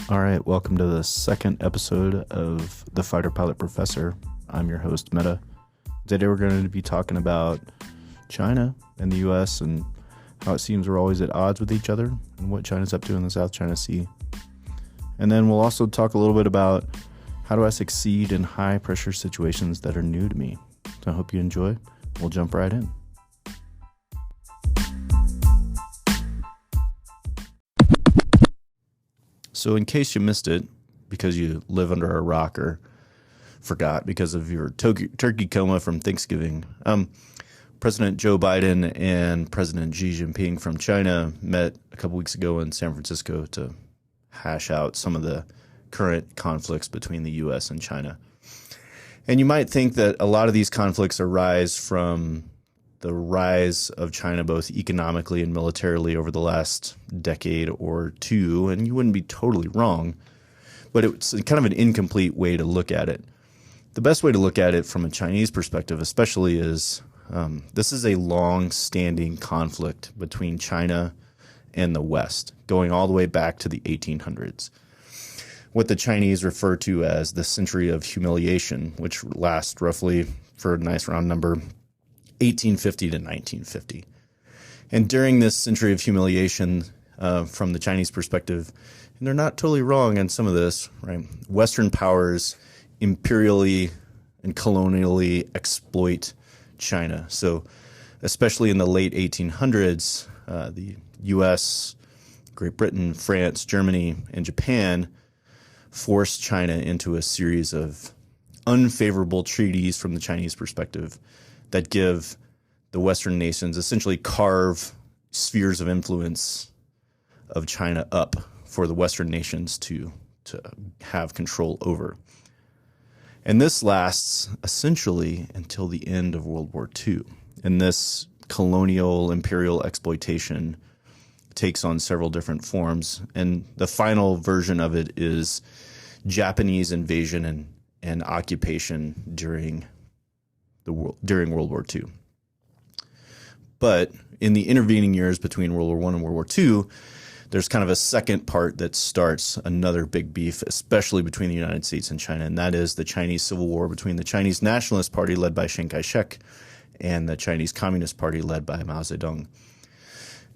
All right, welcome to the second episode of The Fighter Pilot Professor. I'm your host, Meta. Today we're going to be talking about China and the U.S. and how it seems we're always at odds with each other and what China's up to in the South China Sea. And then we'll also talk a little bit about how do I succeed in high-pressure situations that are new to me. So I hope you enjoy. We'll jump right in. So in case you missed it, because you live under a rock or forgot because of your turkey coma from Thanksgiving, President Joe Biden and President Xi Jinping from China met a couple weeks ago in San Francisco to hash out some of the current conflicts between the U.S. and China. And you might think that a lot of these conflicts arise from the rise of China both economically and militarily over the last decade or two, and you wouldn't be totally wrong, but it's kind of an incomplete way to look at it. The best way to look at it from a Chinese perspective especially is this is a long-standing conflict between China and the West, going all the way back to the 1800s. What the Chinese refer to as the Century of Humiliation, which lasts roughly, for a nice round number, 1850 to 1950. And during this Century of Humiliation, from the Chinese perspective, and they're not totally wrong on some of this, right? Western powers imperially and colonially exploit China. So especially in the late 1800s, the U.S., Great Britain, France, Germany, and Japan forced China into a series of unfavorable treaties from the Chinese perspective that give the Western nations, essentially carve spheres of influence of China up for the Western nations to have control over. And this lasts essentially until the end of World War II. And this colonial imperial exploitation takes on several different forms. And the final version of it is Japanese invasion and occupation during World War II. But in the intervening years between World War I and World War II, there's kind of a second part that starts another big beef, especially between the United States and China, and that is the Chinese Civil War between the Chinese Nationalist Party led by Chiang Kai-shek and the Chinese Communist Party led by Mao Zedong.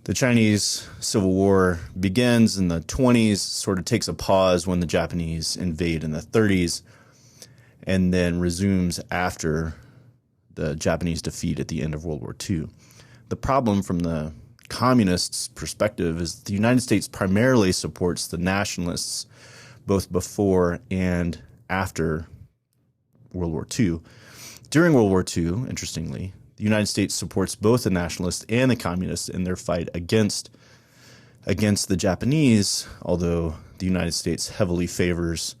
The Chinese Civil War begins in the 20s, sort of takes a pause when the Japanese invade in the 30s, and then resumes after the Japanese defeat at the end of World War II. The problem from the communists' perspective is the United States primarily supports the nationalists both before and after World War II. During World War II, interestingly, the United States supports both the nationalists and the communists in their fight against the Japanese, although the United States heavily favors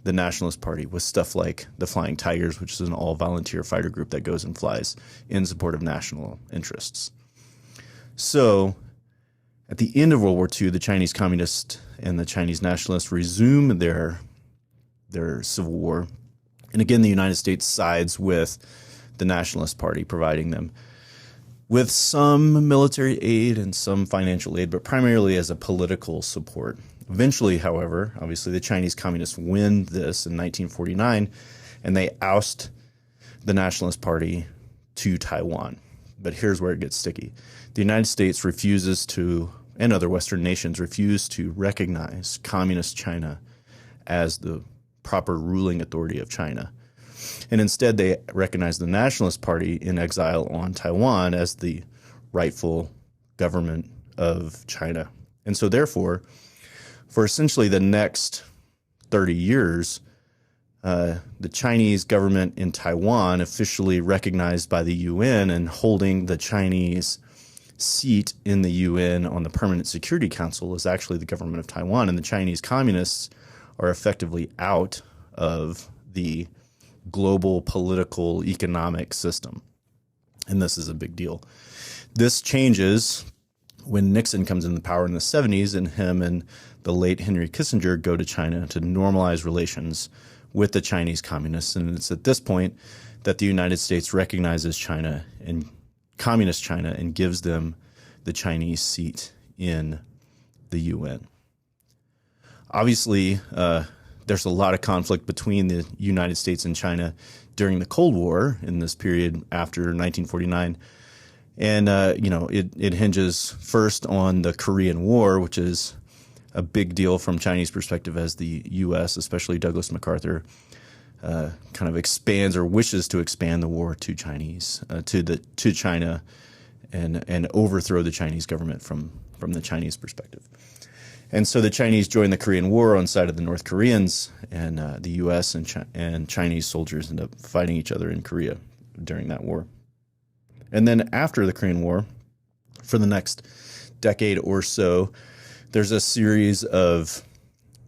the Nationalist Party with stuff like the Flying Tigers, which is an all-volunteer fighter group that goes and flies in support of national interests. So at the end of World War II, the Chinese Communists and the Chinese Nationalists resume their civil war. And again, the United States sides with the Nationalist Party, providing them with some military aid and some financial aid, but primarily as a political support. Eventually, however, obviously the Chinese Communists win this in 1949, and they oust the Nationalist Party to Taiwan. But here's where it gets sticky. The United States refuses to, and other Western nations refuse to recognize Communist China as the proper ruling authority of China. And instead, they recognize the Nationalist Party in exile on Taiwan as the rightful government of China. And so therefore, for essentially the next 30 years, the Chinese government in Taiwan, officially recognized by the UN and holding the Chinese seat in the UN on the Permanent Security Council, is actually the government of Taiwan. And the Chinese communists are effectively out of the global political economic system. And this is a big deal. This changes when Nixon comes into power in the 70s, and him and the late Henry Kissinger go to China to normalize relations with the Chinese communists. And it's at this point that the United States recognizes China and Communist China and gives them the Chinese seat in the UN. Obviously, there's a lot of conflict between the United States and China during the Cold War in this period after 1949. And, it hinges first on the Korean War, which is a big deal from Chinese perspective as the U.S., especially Douglas MacArthur, kind of expands or wishes to expand the war to to China and overthrow the Chinese government from the Chinese perspective. And so the Chinese joined the Korean War on side of the North Koreans, and the U.S. and Chinese soldiers end up fighting each other in Korea during that war. And then after the Korean War, for the next decade or so, there's a series of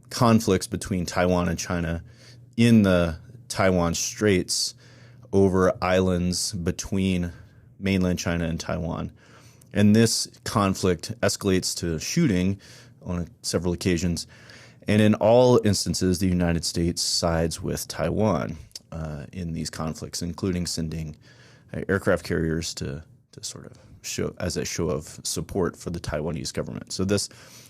conflicts between Taiwan and China in the Taiwan Straits over islands between mainland China and Taiwan. And this conflict escalates to shooting on several occasions. And in all instances, the United States sides with Taiwan in these conflicts, including sending aircraft carriers to sort of show as a show of support for the Taiwanese government. So this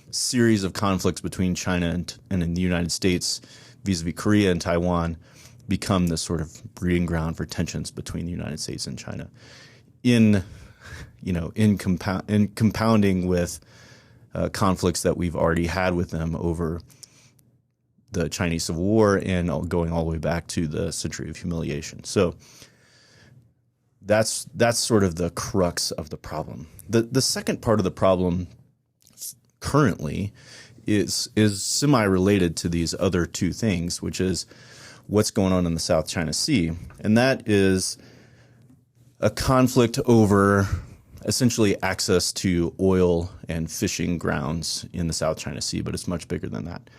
series of conflicts between China and in the United States vis-a-vis Korea and Taiwan become this sort of breeding ground for tensions between the United States and China in compounding with conflicts that we've already had with them over the Chinese Civil War and going all the way back to the Century of Humiliation. So that's sort of the crux of the problem. The second part of the problem currently is semi-related to these other two things, which is what's going on in the South China Sea. And that is a conflict over essentially access to oil and fishing grounds in the South China Sea, but it's much bigger than that.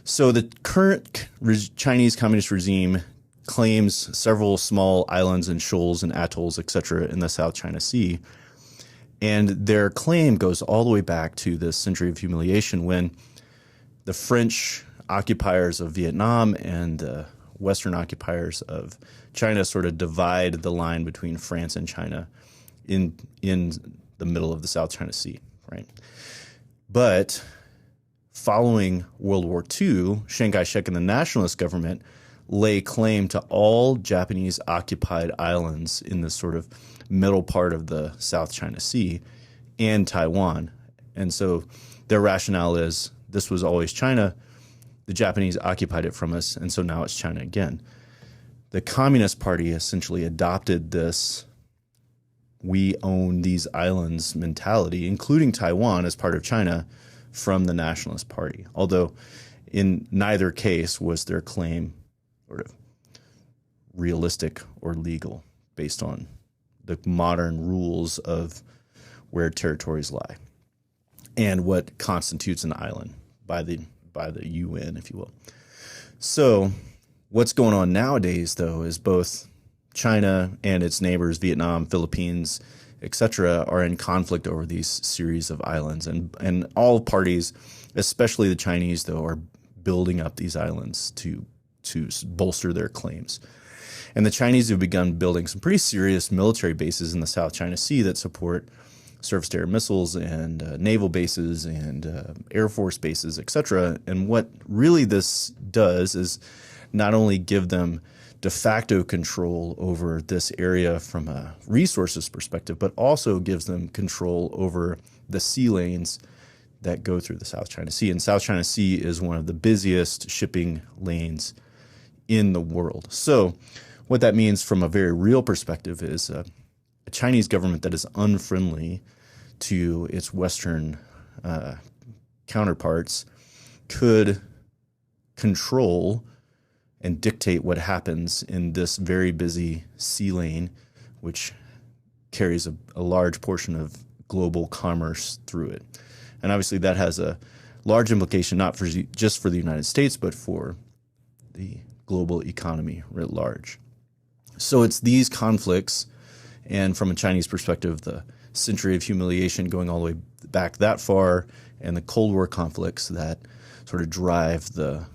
So the current Chinese Communist regime claims several small islands and shoals and atolls, etc., in the South China Sea. And their claim goes all the way back to the Century of Humiliation when the French occupiers of Vietnam and the Western occupiers of China sort of divide the line between France and China in the middle of the South China Sea, right? But following World War II, Chiang Kai-shek and the nationalist government lay claim to all Japanese occupied islands in this sort of middle part of the South China Sea and Taiwan. And so their rationale is this was always China. The Japanese occupied it from us, and so now it's China again. The Communist Party essentially adopted this we own these islands mentality, including Taiwan as part of China, from the Nationalist Party. Although in neither case was their claim sort of realistic or legal based on the modern rules of where territories lie and what constitutes an island by the UN, if you will. So what's going on nowadays, though, is both China and its neighbors, Vietnam, Philippines, etc., are in conflict over these series of islands. And all parties, especially the Chinese, though, are building up these islands to bolster their claims. And the Chinese have begun building some pretty serious military bases in the South China Sea that support surface-to-air missiles and naval bases and Air Force bases, etc. And what really this does is not only give them de facto control over this area from a resources perspective, but also gives them control over the sea lanes that go through the South China Sea. And South China Sea is one of the busiest shipping lanes in the world. So what that means from a very real perspective is a Chinese government that is unfriendly to its Western counterparts could control and dictate what happens in this very busy sea lane, which carries a large portion of global commerce through it. And obviously that has a large implication, not for just for the United States, but for the global economy writ large. So it's these conflicts, and from a Chinese perspective, the Century of Humiliation going all the way back that far, and the Cold War conflicts that sort of drive the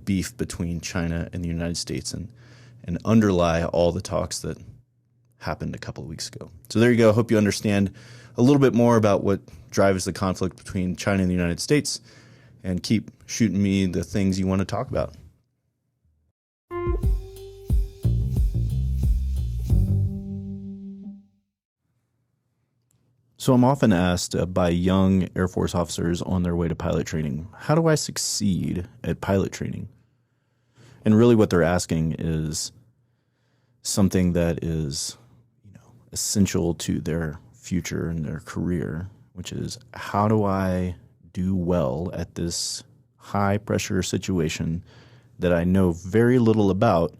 beef between China and the United States and underlie all the talks that happened a couple of weeks ago. So there you go. I hope you understand a little bit more about what drives the conflict between China and the United States. and keep shooting me the things you want to talk about. So I'm often asked by young Air Force officers on their way to pilot training, how do I succeed at pilot training? And really what they're asking is something that is, essential to their future and their career, which is, how do I do well at this high pressure situation that I know very little about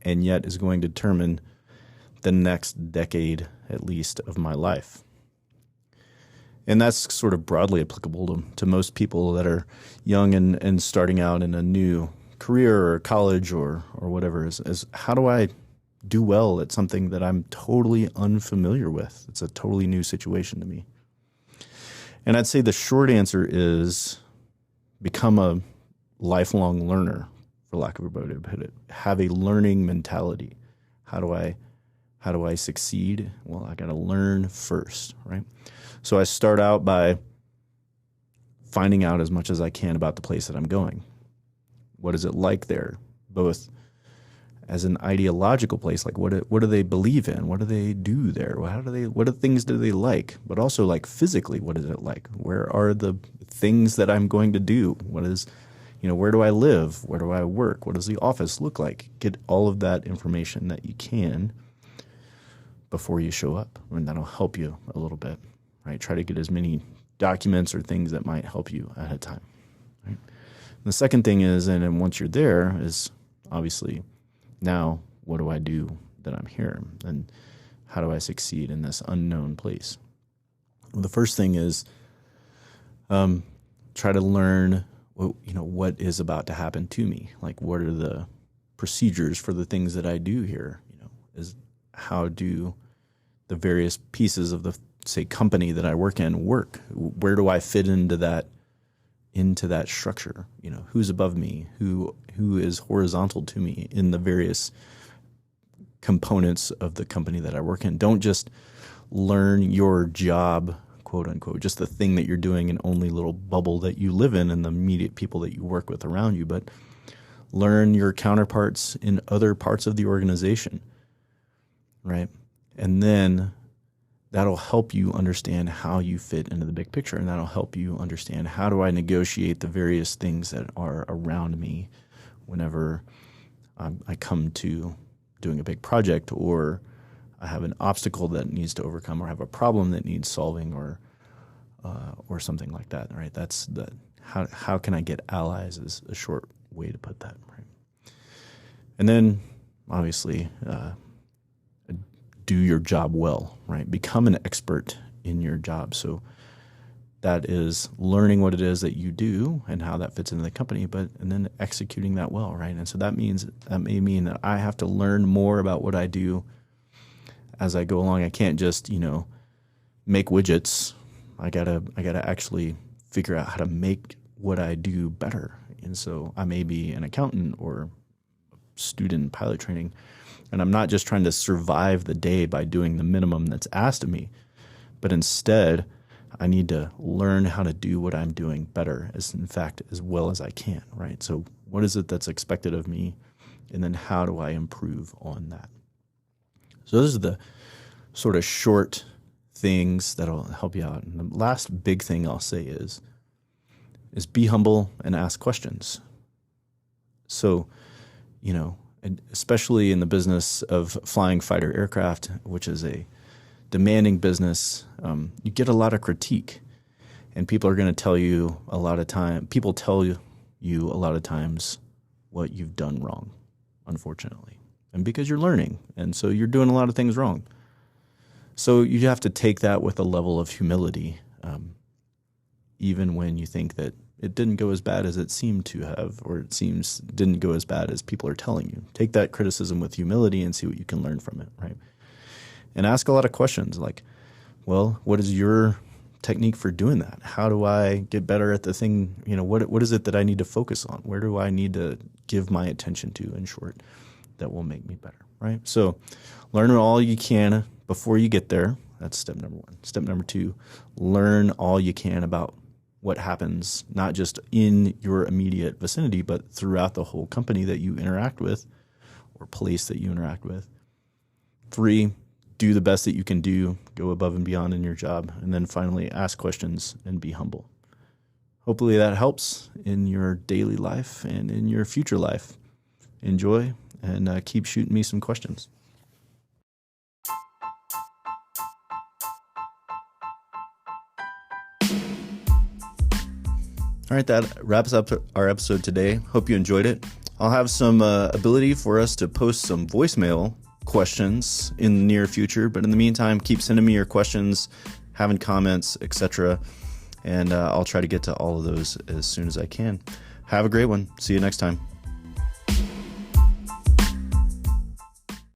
and yet is going to determine the next decade at least of my life? And that's sort of broadly applicable to most people that are young and starting out in a new career or college or whatever, is how do I do well at something that I'm totally unfamiliar with? It's a totally new situation to me. And I'd say the short answer is become a lifelong learner, for lack of a better way to put it. Have a learning mentality. How do I succeed? Well, I got to learn first, right? So I start out by finding out as much as I can about the place that I'm going. What is it like there? Both as an ideological place, like what do they believe in? What do they do there? What things do they like? But also like physically, what is it like? Where are the things that I'm going to do? Where do I live? Where do I work? What does the office look like? Get all of that information that you can before you show up, and that'll help you a little bit. Right? Try to get as many documents or things that might help you ahead of time. Right? The second thing is, and then once you're there, is obviously now what do I do that I'm here? And how do I succeed in this unknown place? Well, the first thing is try to learn what is about to happen to me. Like, what are the procedures for the things that I do here? Is how do the various pieces of the, say, company that I work in work? Where do I fit into that structure? Who's above me? Who is horizontal to me in the various components of the company that I work in? Don't just learn your job, quote unquote, just the thing that you're doing in only little bubble that you live in and the immediate people that you work with around you, but learn your counterparts in other parts of the organization, right? And then that'll help you understand how you fit into the big picture, and that'll help you understand how do I negotiate the various things that are around me whenever I come to doing a big project, or I have an obstacle that needs to overcome, or have a problem that needs solving, or something like that. Right? That's how can I get allies is a short way to put that. Right? And then obviously, do your job well, right? Become an expert in your job. So that is learning what it is that you do and how that fits into the company, and then executing that well, right? And so that may mean that I have to learn more about what I do as I go along. I can't just, make widgets. I gotta actually figure out how to make what I do better. And so I may be an accountant or student in pilot training, and I'm not just trying to survive the day by doing the minimum that's asked of me, but instead I need to learn how to do what I'm doing better, as well as I can, right? So what is it that's expected of me, and then how do I improve on that? So those are the sort of short things that'll help you out. And the last big thing I'll say is be humble and ask questions. So, and especially in the business of flying fighter aircraft, which is a demanding business, you get a lot of critique, and people are going to tell you a lot of time. People tell you a lot of times what you've done wrong, unfortunately, and because you're learning, and so you're doing a lot of things wrong. So you have to take that with a level of humility, even when you think that it didn't go as bad as it seemed to have, or it didn't go as bad as people are telling you. Take that criticism with humility and see what you can learn from it, right? And ask a lot of questions like, well, what is your technique for doing that? How do I get better at the thing? What is it that I need to focus on? Where do I need to give my attention to, in short, that will make me better, right? So learn all you can before you get there. That's step number one. Step number two, learn all you can about what happens, not just in your immediate vicinity, but throughout the whole company that you interact with or place that you interact with. 3, do the best that you can do, go above and beyond in your job. And then finally, ask questions and be humble. Hopefully that helps in your daily life and in your future life. Enjoy and keep shooting me some questions. All right, that wraps up our episode today. Hope you enjoyed it. I'll have some ability for us to post some voicemail questions in the near future, but in the meantime, keep sending me your questions, having comments, etc., and I'll try to get to all of those as soon as I can. Have a great one. See you next time.